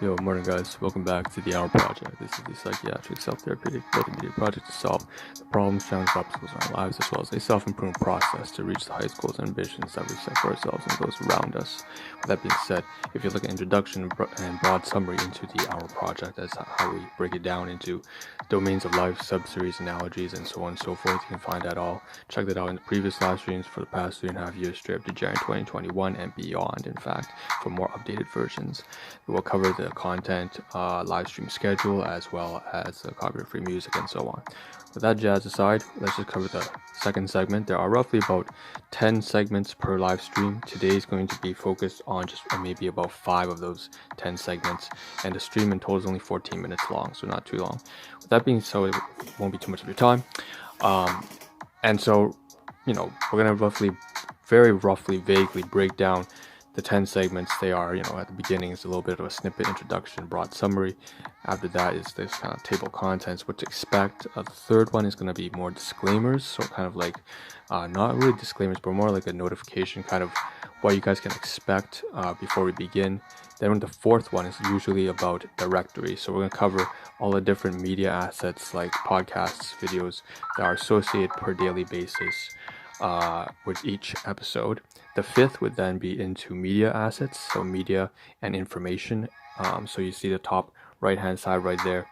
Yo, morning guys. Welcome back to the Ahn Rho Project. This is the psychiatric self-therapeutic multimedia project to solve the problems, challenges, obstacles in our lives, as well as a self-improvement process to reach the highest goals and ambitions that we set for ourselves and those around us. With that being said, if you look at introduction and broad summary into the Ahn Rho Project, that's how we break it down into domains of life, sub-series, analogies, and so on and so forth. You can find that all. Check that out in the previous live streams for the past 3.5 years straight up to January 2021 and beyond, in fact, for more updated versions. We will cover the content, live stream schedule, as well as copyright-free music and so on. With that jazz aside, let's just cover the second segment. There are roughly about 10 segments per live stream. Today is going to be focused on just maybe about 5 of those 10 segments, and the stream in total is only 14 minutes long, so not too long. With that being so, it won't be too much of your time. And so, we're going to very roughly, vaguely break down the 10 segments. They are, at the beginning is a little bit of a snippet, introduction, broad summary. After that is this kind of table of contents, what to expect. The third one is going to be more disclaimers, so kind of like not really disclaimers, but more like a notification, kind of what you guys can expect before we begin. Then the fourth one is usually about directory, so we're going to cover all the different media assets like podcasts, videos that are associated per daily basis with each episode. The fifth would then be into media assets, so media and information. So you see the top right hand side right there.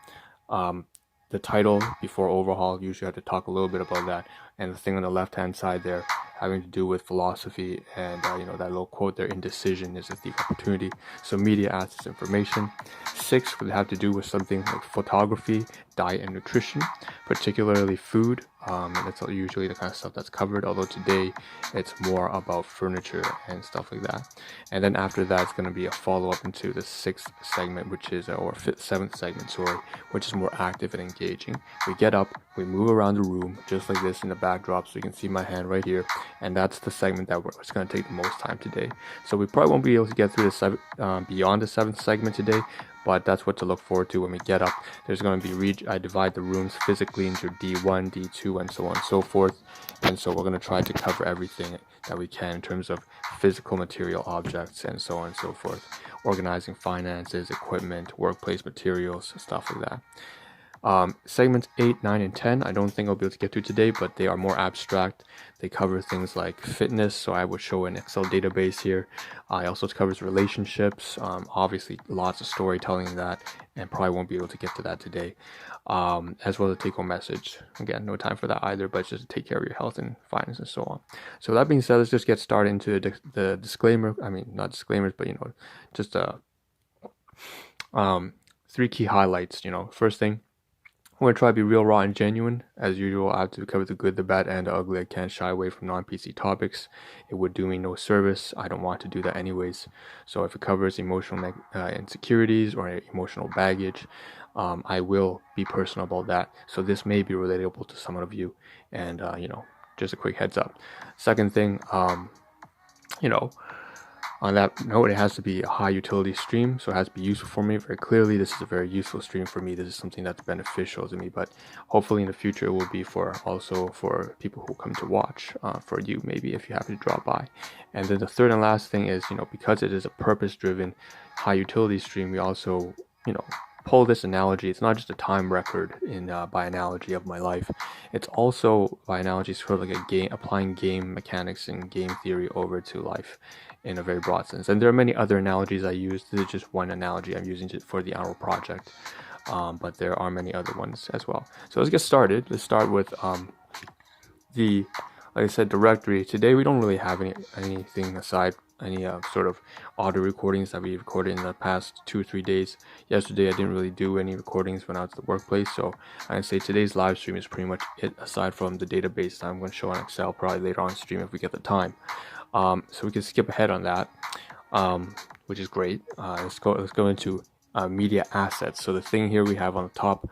The title before overhaul, usually have to talk a little bit about that. And the thing on the left hand side there having to do with philosophy and that little quote there, indecision is a thief opportunity. So media assets, information. 6 would have to do with something like photography, diet and nutrition, particularly food. And that's usually the kind of stuff that's covered, although today it's more about furniture and stuff like that. And then after that, it's going to be a follow-up into the 6th segment, which is, or 7th segment, sorry, which is more active and engaging. We get up, we move around the room, just like this in the backdrop, so you can see my hand right here, and that's the segment that it's going to take the most time today. So we probably won't be able to get through the beyond the 7th segment today, but that's what to look forward to when we get up. There's going to be I divide the rooms physically into D1, D2, and so on and so forth. And so we're going to try to cover everything that we can in terms of physical material objects and so on and so forth. Organizing finances, equipment, workplace materials, stuff like that. Segments 8, 9, and 10, I don't think I'll be able to get to today, but they are more abstract. They cover things like fitness, so I would show an Excel database here. It also covers relationships, obviously lots of storytelling in that, and probably won't be able to get to that today. As well as a take-home message. Again, no time for that either, but just to take care of your health and finance and so on. So that being said, let's just get started into the disclaimer. I mean, not disclaimers, but just 3 key highlights. First thing, I'm going to try to be real, raw, and genuine. As usual, I have to cover the good, the bad, and the ugly. I can't shy away from non-PC topics. It would do me no service. I don't want to do that anyways. So if it covers emotional insecurities or emotional baggage, I will be personal about that. So this may be relatable to some of you. And, just a quick heads up. Second thing, on that note, it has to be a high utility stream, so it has to be useful for me. Very clearly, this is a very useful stream for me. This is something that's beneficial to me, but hopefully in the future it will be also for people who come to watch, for you maybe if you happen to drop by. And then the third and last thing is, because it is a purpose-driven high utility stream, we also, pull this analogy. It's not just a time record by analogy of my life. It's also by analogy sort of like a game, applying game mechanics and game theory over to life in a very broad sense. And there are many other analogies I use. This is just one analogy I'm using for the Ahn Rho Project, but there are many other ones as well. So let's get started. Let's start with like I said, directory. Today we don't really have anything aside any sort of audio recordings that we recorded in the past 2 or 3 days. Yesterday I didn't really do any recordings when I was at the workplace, so I'd say today's live stream is pretty much it, aside from the database that I'm going to show on Excel probably later on stream if we get the time. So we can skip ahead on that, which is great. Let's go into media assets. So the thing here we have on the top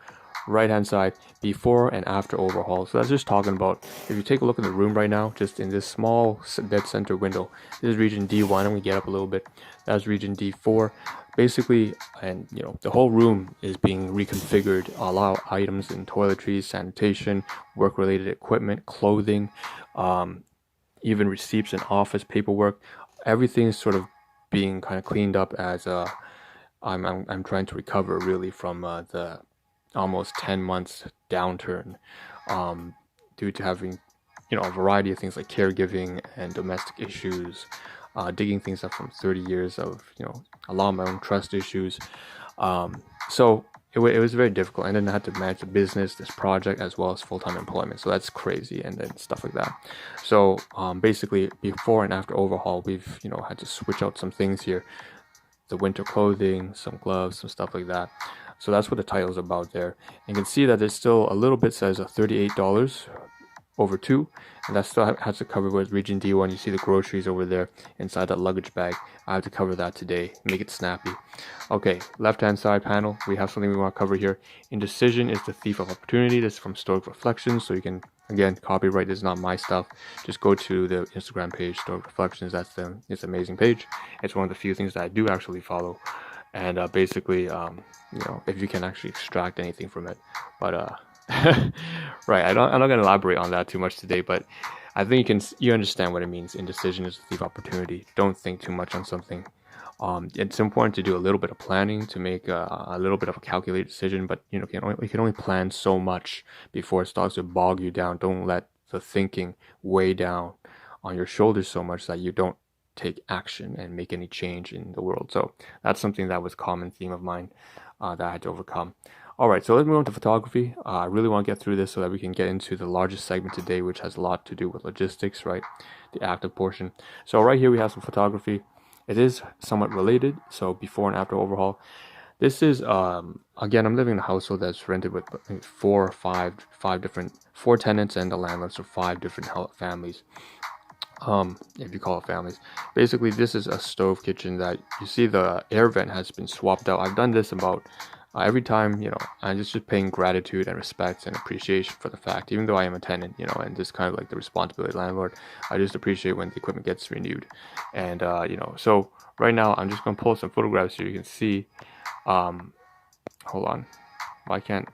right hand side, before and after overhaul. So that's just talking about, if you take a look at the room right now, just in this small dead center window, this is region D1. I'm going to get up a little bit. That's region D4. Basically, and the whole room is being reconfigured. Allow items in toiletries, sanitation, work related equipment, clothing, even receipts and office paperwork. Everything is sort of being kind of cleaned up as a I'm trying to recover really from the almost 10 months downturn, due to having, a variety of things like caregiving and domestic issues, digging things up from 30 years of, a lot of my own trust issues. So it was very difficult, and then I had to manage the business, this project, as well as full-time employment. So that's crazy, and then stuff like that. So basically, before and after overhaul, we've had to switch out some things here, the winter clothing, some gloves, some stuff like that. So that's what the title is about there. And you can see that there's still a little bit says $38 over 2, and that still has to cover with region D1. You see the groceries over there inside that luggage bag. I have to cover that today, make it snappy. Okay, left hand side panel, we have something we want to cover here. Indecision is the thief of opportunity. This is from Stoic Reflections, so you can, again, copyright, this is not my stuff. Just go to the Instagram page, Stoic Reflections. It's an amazing page. It's one of the few things that I do actually follow, and basically, if you can actually extract anything from it. But right, I'm not going to elaborate on that too much today, but I think you understand what it means. Indecision is a thief of opportunity. Don't think too much on something. It's important to do a little bit of planning to make a little bit of a calculated decision, but you can only plan so much before it starts to bog you down. Don't let the thinking weigh down on your shoulders so much that you don't take action and make any change in the world. So that's something that was a common theme of mine that I had to overcome. All right, so let's move on to photography. I really want to get through this so that we can get into the largest segment today, which has a lot to do with logistics, right? The active portion. So right here we have some photography. It is somewhat related. So before and after overhaul. This is, again, I'm living in a household that's rented with four tenants and a landlord, so 5 different families. If you call it families. Basically, this is a stove kitchen that you see the air vent has been swapped out. I've done this about every time, I'm just paying gratitude and respect and appreciation for the fact, even though I am a tenant, and this kind of like the responsibility of the landlord, I just appreciate when the equipment gets renewed. And, so right now I'm just going to pull some photographs so you can see, hold on, why can't,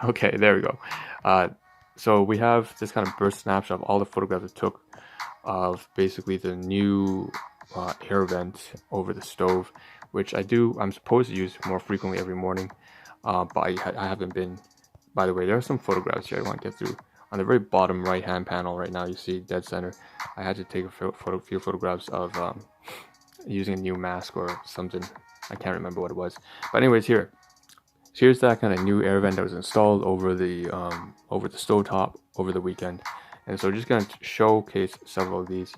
okay, there we go. So we have this kind of burst snapshot of all the photographs I took of basically the new air vent over the stove, which I'm supposed to use more frequently every morning, but I haven't been. By the way, there are some photographs here I want to get through. On the very bottom right hand panel right now, you see dead center, I had to take a few photographs of using a new mask or something. I can't remember what it was, but anyways, here's that kind of new air vent that was installed over the stovetop over the weekend. And so just going to showcase several of these.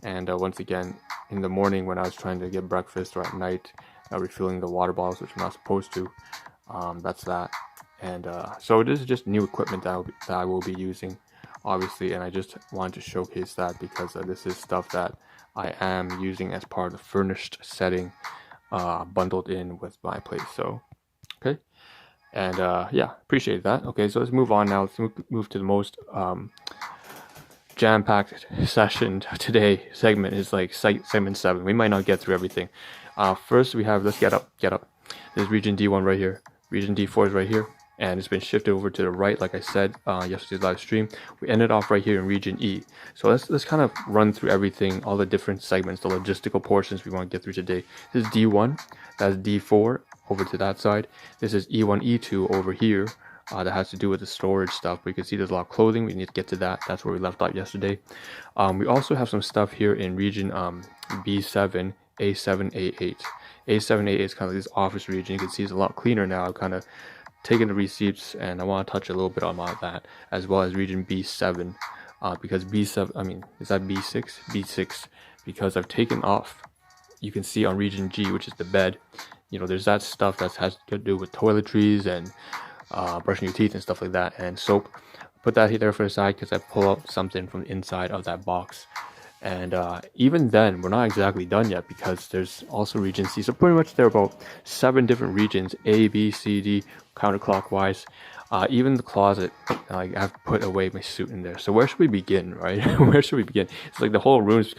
And once again, in the morning when I was trying to get breakfast, or at night, refilling the water bottles, which I'm not supposed to. That's that. And so this is just new equipment that I will be using, obviously. And I just wanted to showcase that because this is stuff that I am using as part of the furnished setting, bundled in with my place. So, okay. And yeah, appreciate that. Okay, so let's move on now. Let's move to the most jam-packed session today. Segment is like segment 7. We might not get through everything. First we have, let's get up. There's region D1 right here. Region D4 is right here, and it's been shifted over to the right, like I said yesterday's live stream. We ended off right here in region E. So let's kind of run through everything, all the different segments, the logistical portions we want to get through today. This is D1, that's D4 over to that side. This is E1, E2 over here. That has to do with the storage stuff. But you can see there's a lot of clothing. We need to get to that. That's where we left off yesterday. We also have some stuff here in region B7, A7, A8. A7, A8 is kind of like this office region. You can see it's a lot cleaner now. I've kind of taken the receipts, and I want to touch a little bit on that, as well as region B7. Because B7, is that B6? B6, because I've taken off, you can see on region G, which is the bed, there's that stuff that has to do with toiletries and brushing your teeth and stuff like that, and soap. Put that there for the side because I pull out something from the inside of that box. And even then, we're not exactly done yet because there's also region C. So pretty much there are about 7 different regions, A, B, C, D, counterclockwise. Even the closet, I've put away my suit in there. So where should we begin, right? Where should we begin? It's like the whole room is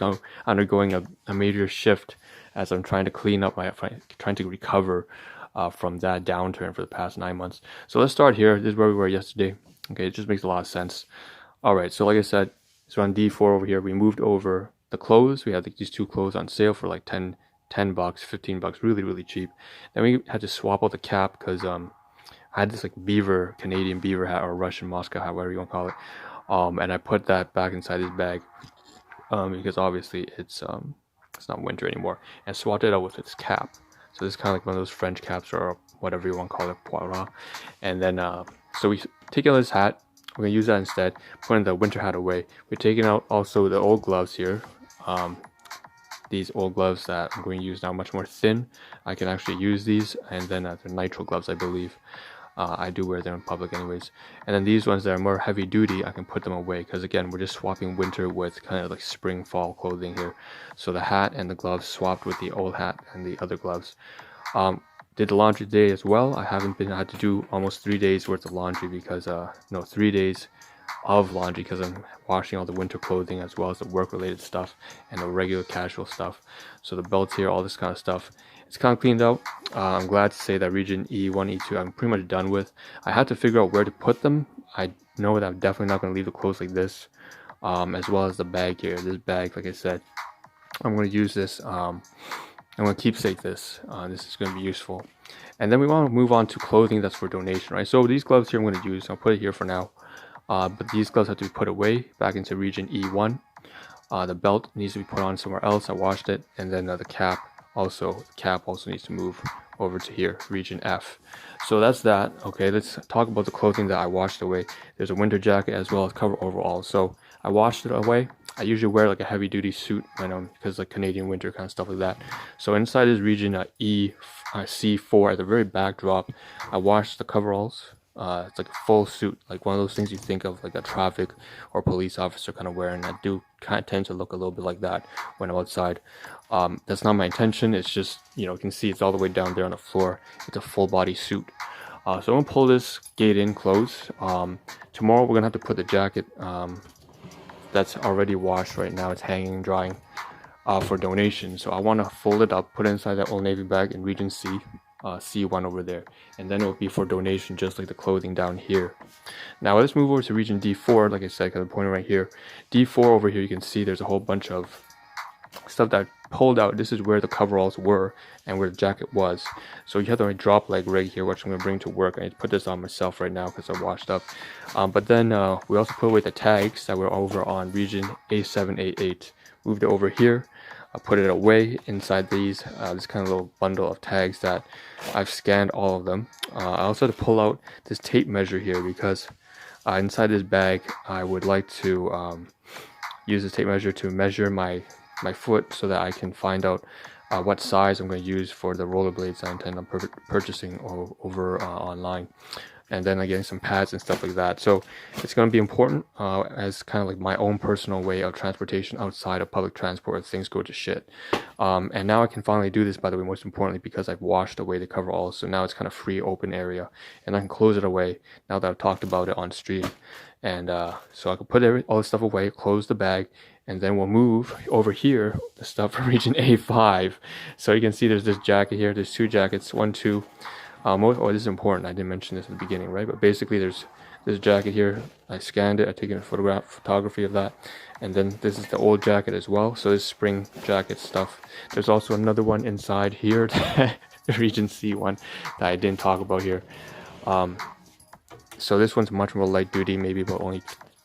undergoing a major shift as I'm trying to clean up trying to recover from that downturn for the past 9 months. So let's start here. This is where we were yesterday. Okay, it just makes a lot of sense. All right, so like I said, so on D4 over here, we moved over the clothes. We had these 2 clothes on sale for like 10 10 bucks, 15 bucks, really cheap. Then we had to swap out the cap because I had this like Canadian beaver hat or Russian Moscow hat, whatever you want to call it. And I put that back inside this bag because obviously it's not winter anymore, and swapped it out with its cap. So this is kind of like one of those French caps or whatever you want to call it, poira. And then so we take out this hat. We're gonna use that instead, putting the winter hat away. We're taking out also the old gloves here. These old gloves that I'm going to use now, much more thin. I can actually use these, and then the nitro gloves, I believe. I do wear them in public anyways. And then these ones that are more heavy duty, I can put them away because again, we're just swapping winter with kind of like spring fall clothing here. So the hat and the gloves swapped with the old hat and the other gloves. Did the laundry today as well. I had to do almost 3 days worth of laundry because 3 days of laundry because I'm washing all the winter clothing as well as the work related stuff and the regular casual stuff. So the belts here, all this kind of stuff, it's kind of cleaned out. I'm glad to say that region E1, E2 I'm pretty much done with. I had to figure out where to put them. I know that I'm definitely not going to leave the clothes like this, as well as the bag here. This bag, like I said, I'm going to use this. I'm going to keepsake this. This is going to be useful. And then we want to move on to clothing that's for donation, right? So these gloves here I'm going to use. I'll put it here for now. But these gloves have to be put away back into region E1. The belt needs to be put on somewhere else. I washed it. And then the cap also needs to move over to here, region F. So that's that. Okay, let's talk about the clothing that I washed away. There's a winter jacket as well as cover overall. So I washed it away. I usually wear like a heavy duty suit because like Canadian winter kind of stuff like that. So inside is region C4 at the very back drop. I washed the coveralls. It's like a full suit, like one of those things you think of like a traffic or police officer kind of wearing. I do kind of tend to look a little bit like that when I'm outside. That's not my intention. It's just, you can see it's all the way down there on the floor. It's a full body suit. So I'm gonna pull this gate in close. Tomorrow we're gonna have to put the jacket that's already washed right now. It's hanging and drying for donation. So I want to fold it up, put it inside that Old Navy bag in region C. C1 over there, and then it will be for donation just like the clothing down here. Now let's move over to region D4, like I said, because I'm pointing right here. D4 over here, you can see there's a whole bunch of stuff that I pulled out. This is where the coveralls were and where the jacket was. So you have the drop leg rig here, which I'm going to bring to work. I need to put this on myself right now because I'm washed up. But then we also put away the tags that were over on region A788. Moved it over here. I put it away inside these this kind of little bundle of tags that I've scanned all of them. I also had to pull out this tape measure here because inside this bag I would like to use this tape measure to measure my foot so that I can find out what size I'm going to use for the rollerblades I intend on purchasing over online. And then again some pads and stuff like that. So it's going to be important as kind of like my own personal way of transportation outside of public transport if things go to shit. And now I can finally do this, by the way, most importantly, because I've washed away the coveralls. So now it's kind of free open area and I can close it away now that I've talked about it on stream. And so I can put all this stuff away, close the bag, and then we'll move over here the stuff from region A5. So you can see there's this jacket here. There's two jackets, 1, 2. This is important. I didn't mention this at the beginning, right? But basically, there's this jacket here. I scanned it. I taken a photography of that, and then this is the old jacket as well. So this spring jacket stuff. There's also another one inside here, the region C one that I didn't talk about here. So this one's much more light duty, maybe about only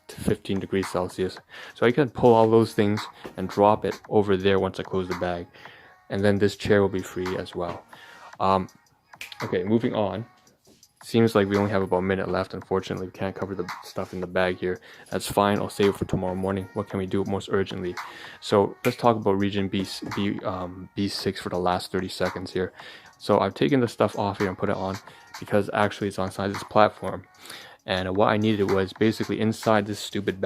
15 degrees Celsius. So I can pull all those things and drop it over there once I close the bag, and then this chair will be free as well. Okay, moving on. Seems like we only have about a minute left. Unfortunately, we can't cover the stuff in the bag here. That's fine. I'll save it for tomorrow morning. What can we do most urgently? So let's talk about region B6 for the last 30 seconds here. So I've taken the stuff off here and put it on because actually it's on side this platform. And what I needed was basically inside this stupid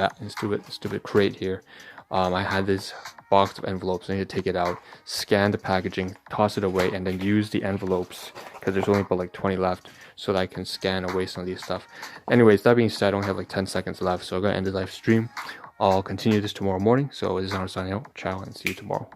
crate here. I had this box of envelopes. I need to take it out, scan the packaging, toss it away, and then use the envelopes because there's only about like 20 left so that I can scan away some of these stuff. Anyways, that being said, I only have like 10 seconds left, so I'm going to end the live stream. I'll continue this tomorrow morning. So this is Ahn signing out. Ciao, and see you tomorrow.